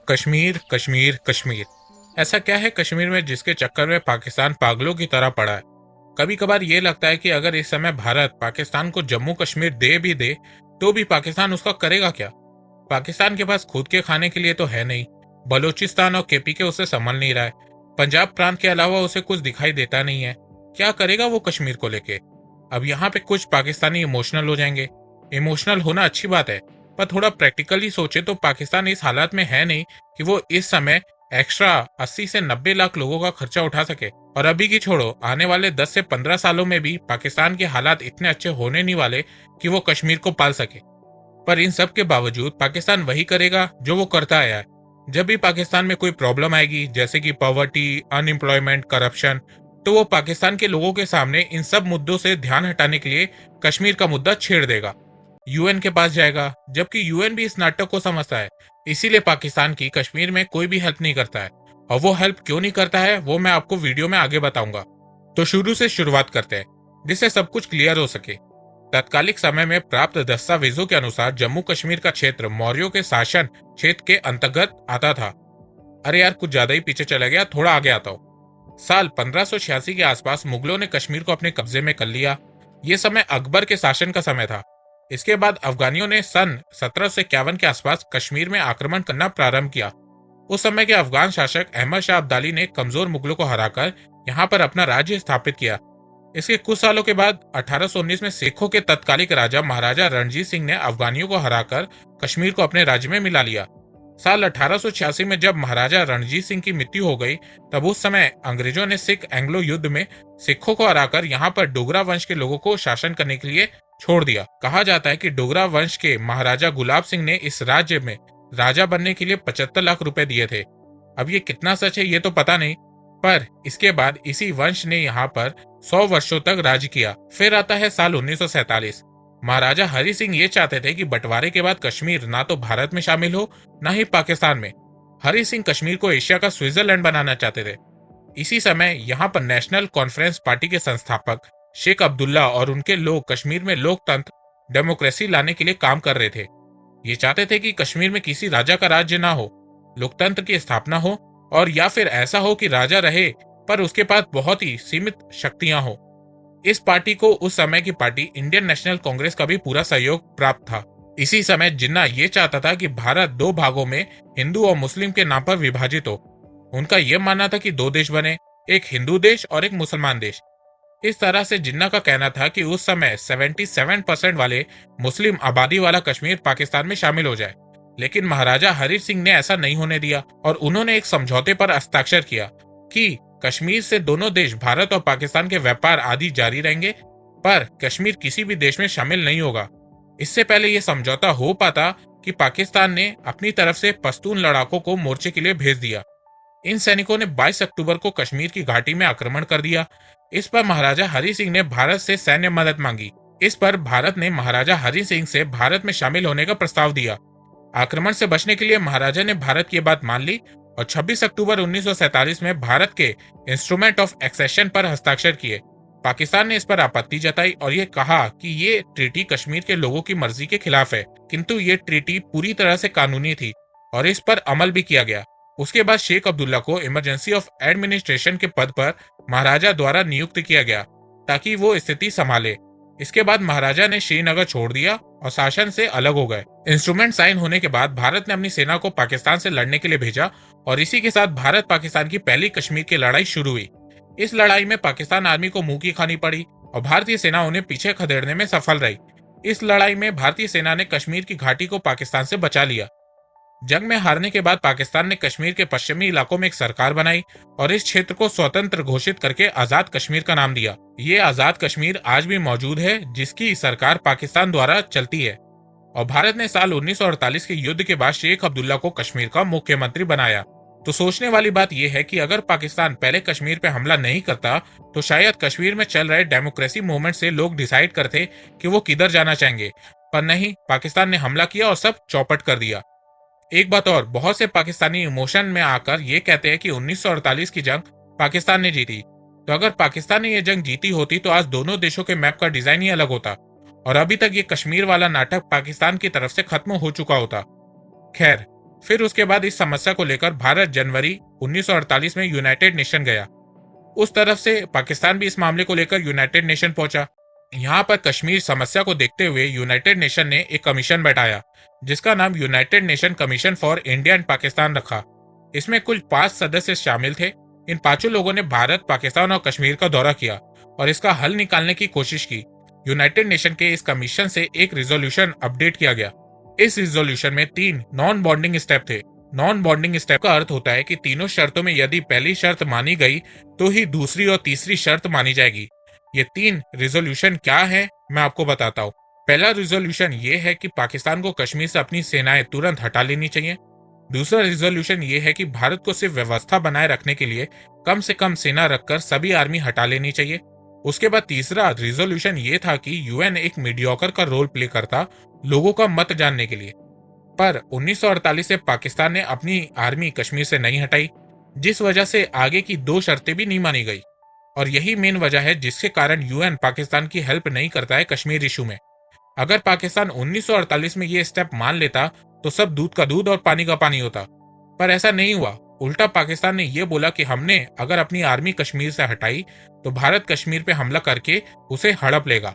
कश्मीर कश्मीर कश्मीर। ऐसा क्या है कश्मीर में जिसके चक्कर में पाकिस्तान पागलों की तरह पड़ा है। कभी कभार ये लगता है कि अगर इस समय भारत पाकिस्तान को जम्मू कश्मीर दे भी दे तो भी पाकिस्तान उसका करेगा क्या। पाकिस्तान के पास खुद के खाने के लिए तो है नहीं। बलूचिस्तान और केपी के उसे संभल नहीं रहा है। पंजाब प्रांत के अलावा उसे कुछ दिखाई देता नहीं है। क्या करेगा वो कश्मीर को लेके। अब यहाँ पे कुछ पाकिस्तानी इमोशनल हो जाएंगे। इमोशनल होना अच्छी बात है, पर थोड़ा प्रैक्टिकली सोचे तो पाकिस्तान इस हालात में है नहीं कि वो इस समय एक्स्ट्रा 80 से 90 लाख लोगों का खर्चा उठा सके। और अभी की छोड़ो, आने वाले 10 से 15 सालों में भी पाकिस्तान के हालात इतने अच्छे होने नहीं वाले कि वो कश्मीर को पाल सके। पर इन सब के बावजूद पाकिस्तान वही करेगा जो वो करता आया है। जब भी पाकिस्तान में कोई प्रॉब्लम आएगी, जैसे कि पॉवर्टी, अनएम्प्लॉयमेंट, करप्शन, तो वो पाकिस्तान के लोगों के सामने इन सब मुद्दों से ध्यान हटाने के लिए कश्मीर का मुद्दा छेड़ देगा। यूएन के पास जाएगा, जबकि यूएन भी इस नाटक को समझता है। इसीलिए पाकिस्तान की कश्मीर में कोई भी हेल्प नहीं करता है। और वो हेल्प क्यों नहीं करता है वो मैं आपको वीडियो में आगे बताऊंगा। तो शुरू से शुरुआत करते हैं, जिससे सब कुछ क्लियर हो सके। तत्कालिक समय में प्राप्त दस्तावेजों के अनुसार जम्मू कश्मीर का क्षेत्र मौर्यों के शासन क्षेत्र के अंतर्गत आता था। अरे यार, कुछ ज्यादा ही पीछे चला गया, थोड़ा आगे आता हूँ। साल 1586 के आसपास मुगलों ने कश्मीर को अपने कब्जे में कर लिया। यह समय अकबर के शासन का समय था। इसके बाद अफगानियों ने सन 1751 के आसपास कश्मीर में आक्रमण करना प्रारंभ किया। उस समय के अफगान शासक अहमद शाह अब्दाली ने कमजोर मुगलों को हराकर यहाँ पर अपना राज्य स्थापित किया। इसके कुछ सालों के बाद 1819 में सिखों के तत्कालिक राजा महाराजा रणजीत सिंह ने अफगानियों को हराकर कश्मीर को अपने राज्य में मिला लिया। साल 1886 में जब महाराजा रणजीत सिंह की मृत्यु हो गई, तब उस समय अंग्रेजों ने सिख एंग्लो युद्ध में सिखों को हराकर यहाँ पर डोगरा वंश के लोगों को शासन करने के लिए छोड़ दिया। कहा जाता है कि डोगरा वंश के महाराजा गुलाब सिंह ने इस राज्य में राजा बनने के लिए 75 लाख रुपए दिए थे। अब ये कितना सच है ये तो पता नहीं, पर इसके बाद इसी वंश ने यहाँ पर 100 वर्षों तक राज किया। फिर आता है साल 1947। महाराजा हरि सिंह ये चाहते थे कि बंटवारे के बाद कश्मीर ना तो भारत में शामिल हो, ना ही पाकिस्तान में। हरि सिंह कश्मीर को एशिया का स्विट्जरलैंड बनाना चाहते थे। इसी समय यहाँ पर नेशनल कॉन्फ्रेंस पार्टी के संस्थापक शेख अब्दुल्ला और उनके लोग कश्मीर में लोकतंत्र, डेमोक्रेसी लाने के लिए काम कर रहे थे। ये चाहते थे कि कश्मीर में किसी राजा का राज्य ना हो, लोकतंत्र की स्थापना हो, और या फिर ऐसा हो कि राजा रहे पर उसके पास बहुत ही सीमित शक्तियां हो। इस पार्टी को उस समय की पार्टी इंडियन नेशनल कांग्रेस का भी पूरा सहयोग प्राप्त था। इसी समय जिन्ना ये चाहता था कि भारत दो भागों में हिंदू और मुस्लिम के नाम पर विभाजित हो। उनका यह मानना था कि दो देश बने, एक हिंदू देश और एक मुसलमान देश। इस तरह से जिन्ना का कहना था कि उस समय 77% वाले मुस्लिम आबादी वाला कश्मीर पाकिस्तान में शामिल हो जाए। लेकिन महाराजा हरि सिंह ने ऐसा नहीं होने दिया और उन्होंने एक समझौते पर हस्ताक्षर किया कि कश्मीर से दोनों देश भारत और पाकिस्तान के व्यापार आदि जारी रहेंगे, पर कश्मीर किसी भी देश में शामिल नहीं होगा। इससे पहले यह समझौता हो पाता कि पाकिस्तान ने अपनी तरफ से पश्तून लड़ाकों को मोर्चे के लिए भेज दिया। इन सैनिकों ने 22 अक्टूबर को कश्मीर की घाटी में आक्रमण कर दिया। इस पर महाराजा हरि सिंह ने भारत से सैन्य मदद मांगी। इस पर भारत ने महाराजा हरि सिंह से भारत में शामिल होने का प्रस्ताव दिया। आक्रमण से बचने के लिए महाराजा ने भारत की बात मान ली और 26 अक्टूबर 1947 में भारत के इंस्ट्रूमेंट ऑफ एक्सेशन पर हस्ताक्षर किए। पाकिस्तान ने इस पर आपत्ति जताई और ये कहा कि ये ट्रीटी कश्मीर के लोगों की मर्जी के खिलाफ है, किंतु ये ट्रीटी पूरी तरह से कानूनी थी और इस पर अमल भी किया गया। उसके बाद शेख अब्दुल्ला को इमरजेंसी ऑफ एडमिनिस्ट्रेशन के पद पर महाराजा द्वारा नियुक्त किया गया ताकि वो स्थिति संभाले। इसके बाद महाराजा ने श्रीनगर छोड़ दिया और शासन से अलग हो गए। इंस्ट्रूमेंट साइन होने के बाद भारत ने अपनी सेना को पाकिस्तान से लड़ने के लिए भेजा और इसी के साथ भारत पाकिस्तान की पहली कश्मीर की लड़ाई शुरू हुई। इस लड़ाई में पाकिस्तान आर्मी को मुंह की खानी पड़ी और भारतीय सेना उन्हें पीछे खदेड़ने में सफल रही। इस लड़ाई में भारतीय सेना ने कश्मीर की घाटी को पाकिस्तान से बचा लिया। जंग में हारने के बाद पाकिस्तान ने कश्मीर के पश्चिमी इलाकों में एक सरकार बनाई और इस क्षेत्र को स्वतंत्र घोषित करके आजाद कश्मीर का नाम दिया। ये आजाद कश्मीर आज भी मौजूद है, जिसकी सरकार पाकिस्तान द्वारा चलती है। और भारत ने साल 1948 के युद्ध के बाद शेख अब्दुल्ला को कश्मीर का मुख्यमंत्री बनाया। तो सोचने वाली बात यह है कि अगर पाकिस्तान पहले कश्मीर पे हमला नहीं करता तो शायद कश्मीर में चल रहे डेमोक्रेसी मूवमेंट से लोग डिसाइड करते कि वो किधर जाना चाहेंगे, पर नहीं, पाकिस्तान ने हमला किया और सब चौपट कर दिया। एक बात और, बहुत से पाकिस्तानी इमोशन में आकर ये कहते हैं कि 1948 की जंग पाकिस्तान ने जीती। तो अगर पाकिस्तान ने ये जंग जीती होती तो आज दोनों देशों के मैप का डिजाइन ही अलग होता और अभी तक ये कश्मीर वाला नाटक पाकिस्तान की तरफ से खत्म हो चुका होता। खैर, फिर उसके बाद इस समस्या को लेकर भारत जनवरी 1948 में यूनाइटेड नेशन गया। उस तरफ से पाकिस्तान भी इस मामले को लेकर यूनाइटेड नेशन पहुंचा। यहाँ पर कश्मीर समस्या को देखते हुए यूनाइटेड नेशन ने एक कमीशन बैठाया, जिसका नाम United nation commission for India and Pakistan रखा। इसमें कुल 5 सदस्य शामिल थे। इन पांचों लोगों ने भारत, पाकिस्तान और कश्मीर का दौरा किया और इसका हल निकालने की कोशिश की। यूनाइटेड नेशन के इस कमीशन से एक रिजोल्यूशन अपडेट किया गया। इस रिजोल्यूशन में 3 नॉन बॉन्डिंग स्टेप थे। नॉन बॉन्डिंग स्टेप का अर्थ होता है कि तीनों शर्तों में यदि पहली शर्त मानी गई तो ही दूसरी और तीसरी शर्त मानी जाएगी। ये 3 रिजोल्यूशन क्या है, मैं आपको बताता हूँ। पहला रिजोल्यूशन ये है कि पाकिस्तान को कश्मीर से अपनी सेनाएं तुरंत हटा लेनी चाहिए। दूसरा रिजोल्यूशन ये है कि भारत को सिर्फ व्यवस्था बनाए रखने के लिए कम से कम सेना रखकर सभी आर्मी हटा लेनी चाहिए। उसके बाद तीसरा रिजोल्यूशन ये था कि यूएन एक मीडियोकर का रोल प्ले करता लोगों का मत जानने के लिए। पर 1948 से पाकिस्तान ने अपनी आर्मी कश्मीर से नहीं हटाई, जिस वजह से आगे की 2 शर्तें भी नहीं मानी गई। और यही मेन वजह है जिसके कारण यूएन पाकिस्तान की हेल्प नहीं करता है कश्मीर इशू में। अगर पाकिस्तान 1948 में ये स्टेप मान लेता तो सब दूध का दूध और पानी का पानी होता, पर ऐसा नहीं हुआ। उल्टा पाकिस्तान ने यह बोला कि हमने अगर अपनी आर्मी कश्मीर से हटाई तो भारत कश्मीर पे हमला करके उसे हड़प लेगा।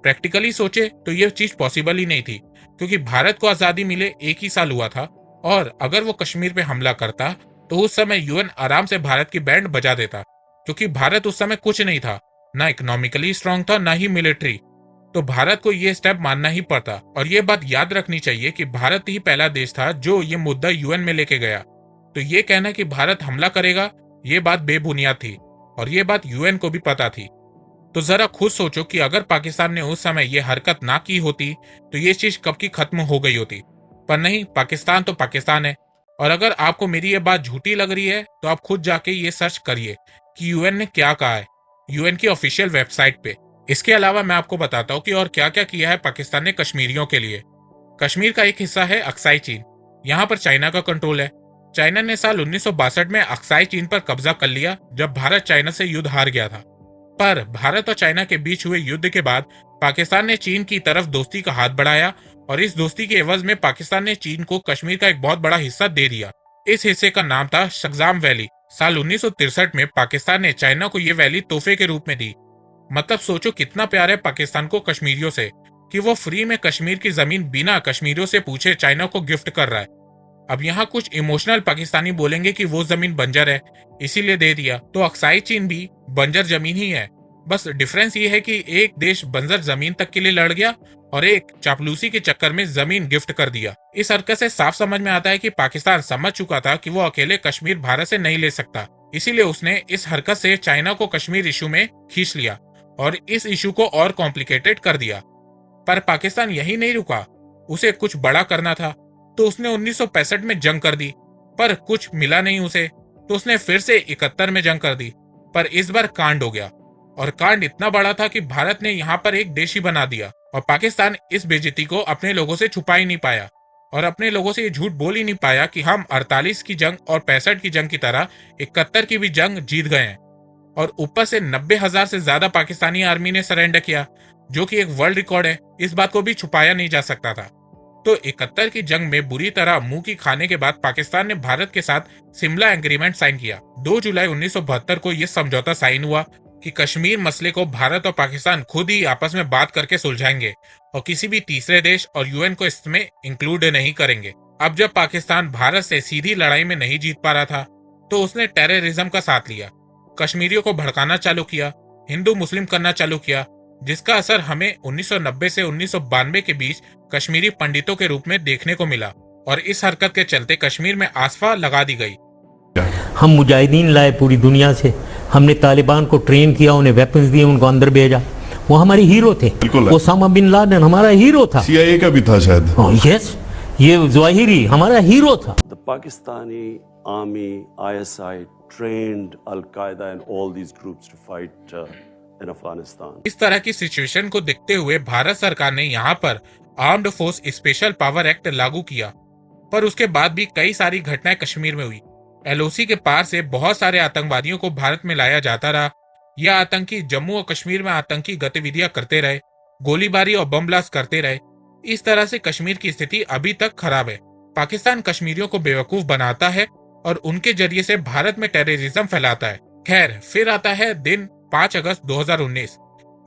प्रैक्टिकली सोचे तो यह चीज पॉसिबल ही नहीं थी, क्योंकि भारत को आजादी मिले 1 ही साल हुआ था और अगर वो कश्मीर पे हमला करता तो उस समय यूएन आराम से भारत की बैंड बजा देता, क्योंकि भारत उस समय कुछ नहीं था, ना इकोनॉमिकली स्ट्रांग था ना ही मिलिट्री। तो भारत को यह स्टेप मानना ही पड़ता। और यह बात याद रखनी चाहिए कि भारत ही पहला देश था जो ये मुद्दा यूएन में लेके गया। तो ये कहना कि भारत हमला करेगा, ये बात बेबुनियाद थी और ये बात यूएन को भी पता थी। तो जरा खुद सोचो कि अगर पाकिस्तान ने उस समय ये हरकत ना की होती तो ये चीज कब की खत्म हो गई होती। पर नहीं, पाकिस्तान तो पाकिस्तान है। और अगर आपको मेरी ये बात झूठी लग रही है तो आप खुद जाके ये सर्च करिए कि यूएन ने क्या कहा है यूएन की ऑफिशियल वेबसाइट पे। इसके अलावा मैं आपको बताता हूँ कि और क्या क्या किया है पाकिस्तान ने कश्मीरियों के लिए। कश्मीर का एक हिस्सा है अक्साई चीन। यहाँ पर चाइना का कंट्रोल है। चाइना ने साल 1962 में अक्साई चीन पर कब्जा कर लिया जब भारत चाइना से युद्ध हार गया था। पर भारत और चाइना के बीच हुए युद्ध के बाद पाकिस्तान ने चीन की तरफ दोस्ती का हाथ बढ़ाया और इस दोस्ती के एवज में पाकिस्तान ने चीन को कश्मीर का एक बहुत बड़ा हिस्सा दे दिया। इस हिस्से का नाम था शगजाम वैली। साल 1963 में पाकिस्तान ने चाइना को यह वैली तोहफे के रूप में दी। मतलब सोचो कितना प्यार है पाकिस्तान को कश्मीरियों से कि वो फ्री में कश्मीर की जमीन बिना कश्मीरियों से पूछे चाइना को गिफ्ट कर रहा है। अब यहाँ कुछ इमोशनल पाकिस्तानी बोलेंगे कि वो जमीन बंजर है इसीलिए दे दिया, तो अक्साई चीन भी बंजर जमीन ही है। बस डिफरेंस ये है कि एक देश बंजर जमीन तक के लिए लड़ गया और एक चापलूसी के चक्कर में जमीन गिफ्ट कर दिया। इस हरकत से साफ समझ में आता है कि पाकिस्तान समझ चुका था कि वो अकेले कश्मीर भारत से नहीं ले सकता, इसीलिए उसने इस हरकत से चाइना को कश्मीर इशू में खींच लिया और इस इशू को और कॉम्प्लिकेटेड कर दिया। पर पाकिस्तान यही नहीं रुका, उसे कुछ बड़ा करना था, तो उसने 1965 में जंग कर दी, पर कुछ मिला नहीं उसे, तो उसने फिर से 71 में जंग कर दी। पर इस बार कांड हो गया और कांड इतना बड़ा था कि भारत ने यहाँ पर एक देश ही बना दिया और पाकिस्तान इस बेइज्जती को अपने लोगों से छुपा ही नहीं पाया और अपने लोगों से ये झूठ बोल ही नहीं पाया कि हम 48 की जंग और 65 की जंग की तरह 71 की भी जंग जीत गए हैं। और ऊपर से 90,000 से ज्यादा पाकिस्तानी आर्मी ने सरेंडर किया, जो कि एक वर्ल्ड रिकॉर्ड है। इस बात को भी छुपाया नहीं जा सकता था। तो 71 की जंग में बुरी तरह मुंह की खाने के बाद पाकिस्तान ने भारत के साथ शिमला एग्रीमेंट साइन किया। 2 जुलाई 1972 को यह समझौता साइन हुआ कि कश्मीर मसले को भारत और पाकिस्तान खुद ही आपस में बात करके सुलझाएंगे और किसी भी तीसरे देश और यूएन को इसमें इंक्लूड नहीं करेंगे। अब जब पाकिस्तान भारत से सीधी लड़ाई में नहीं जीत पा रहा था तो उसने टेररिज्म का साथ लिया, कश्मीरियों को भड़काना चालू किया, हिंदू मुस्लिम करना चालू किया, जिसका असर हमें 1990 से 1992 के बीच कश्मीरी पंडितों के रूप में देखने को मिला और इस हरकत के चलते कश्मीर में आसफा लगा दी गई। हम मुजाहिदीन लाए पूरी दुनिया से, हमने तालिबान को ट्रेन किया, उन्हें वेपन्स दिए, उनको अंदर भेजा। वो हमारे हीरो थे। ओसामा बिन लादेन हमारा हीरो था। CIA का भी था शायद। यस, ये ज़वाहिरी हमारा हीरो था। The Pakistani army, ISI trained Al-Qaeda and all these groups to fight in Afghanistan. इस तरह की सिचुएशन को देखते हुए भारत सरकार ने यहाँ पर armed force special power act लागू किया, पर उसके बाद भी कई सारी घटनाएं कश्मीर में हुई। LOC के पार से बहुत सारे आतंकवादियों को भारत में लाया जाता रहा। यह आतंकी जम्मू और कश्मीर में आतंकी गतिविधियां करते रहे, गोलीबारी और बम ब्लास्ट करते रहे। इस तरह से कश्मीर की स्थिति अभी तक खराब है। पाकिस्तान कश्मीरियों को बेवकूफ बनाता है और उनके जरिए से भारत में टेररिज्म फैलाता है। खैर, फिर आता है दिन 5 अगस्त 2019।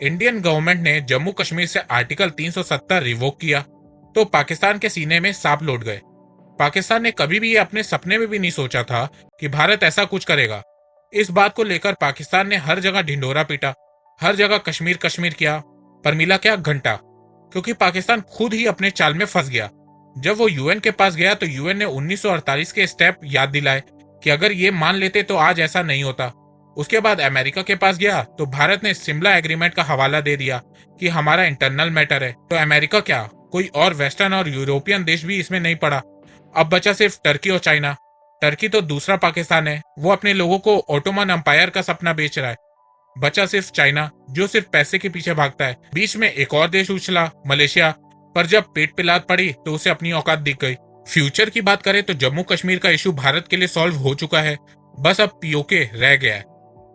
इंडियन गवर्नमेंट ने जम्मू कश्मीर से आर्टिकल 370 रिवोक किया तो पाकिस्तान के सीने में सांप लौट गए। पाकिस्तान ने कभी भी ये अपने सपने में भी नहीं सोचा था कि भारत ऐसा कुछ करेगा। इस बात को लेकर पाकिस्तान ने हर जगह ढिंढोरा पीटा, हर जगह कश्मीर कश्मीर किया, पर मिला क्या? घंटा। क्योंकि पाकिस्तान खुद ही अपने चाल में फंस गया। जब वो यूएन के पास गया तो यूएन ने 1948 के स्टेप याद दिलाए कि अगर ये मान लेते तो आज ऐसा नहीं होता। उसके बाद अमेरिका के पास गया तो भारत ने शिमला एग्रीमेंट का हवाला दे दिया कि हमारा इंटरनल मैटर है। तो अमेरिका क्या, कोई और वेस्टर्न और यूरोपियन देश भी इसमें नहीं पड़ा। अब बचा सिर्फ टर्की और चाइना। टर्की तो दूसरा पाकिस्तान है, वो अपने लोगों को ओटोमन एम्पायर का सपना बेच रहा है। बचा सिर्फ चाइना, जो सिर्फ पैसे के पीछे भागता है। बीच में एक और देश उछला, मलेशिया, पर जब पेट पे लात पड़ी तो उसे अपनी औकात दिख गई। फ्यूचर की बात करें तो जम्मू कश्मीर का इशू भारत के लिए सॉल्व हो चुका है, बस अब पीओके रह गया है।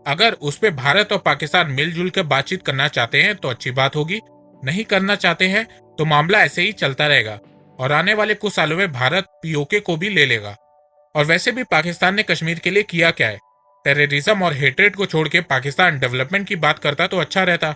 अगर उस पे भारत और पाकिस्तान मिलजुल कर बातचीत करना चाहते हैं तो अच्छी बात होगी, नहीं करना चाहते हैं तो मामला ऐसे ही चलता रहेगा और आने वाले कुछ सालों में भारत पीओके को भी ले लेगा। और वैसे भी पाकिस्तान ने कश्मीर के लिए किया क्या है? टेररिज्म और हेट्रेड को छोड़ के पाकिस्तान डेवलपमेंट की बात करता तो अच्छा रहता,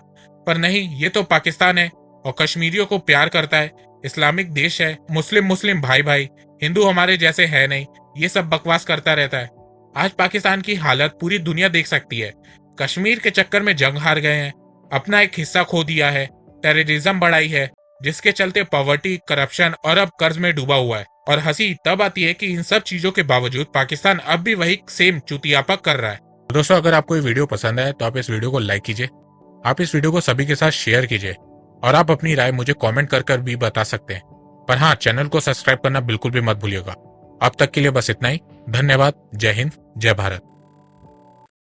पर नहीं, ये तो पाकिस्तान है और कश्मीरियों को प्यार करता है, इस्लामिक देश है, मुस्लिम भाई भाई, हिंदू हमारे जैसे है नहीं, ये सब बकवास करता रहता है। आज पाकिस्तान की हालत पूरी दुनिया देख सकती है। कश्मीर के चक्कर में जंग हार गए हैं, अपना एक हिस्सा खो दिया है, टेररिज्म बढ़ाई है, जिसके चलते पॉवर्टी, करप्शन और अब कर्ज में डूबा हुआ है। और हंसी तब आती है कि इन सब चीजों के बावजूद पाकिस्तान अब भी वही सेम चुतियापा कर रहा है। दोस्तों, अगर आपको ये वीडियो पसंद है तो आप इस वीडियो को लाइक कीजिए, आप इस वीडियो को सभी के साथ शेयर कीजिए और आप अपनी राय मुझे कमेंट कर भी बता सकते हैं। पर हाँ, चैनल को सब्सक्राइब करना बिल्कुल भी मत भूलिएगा। अब तक के लिए बस इतना ही। धन्यवाद। जय हिंद, जय भारत।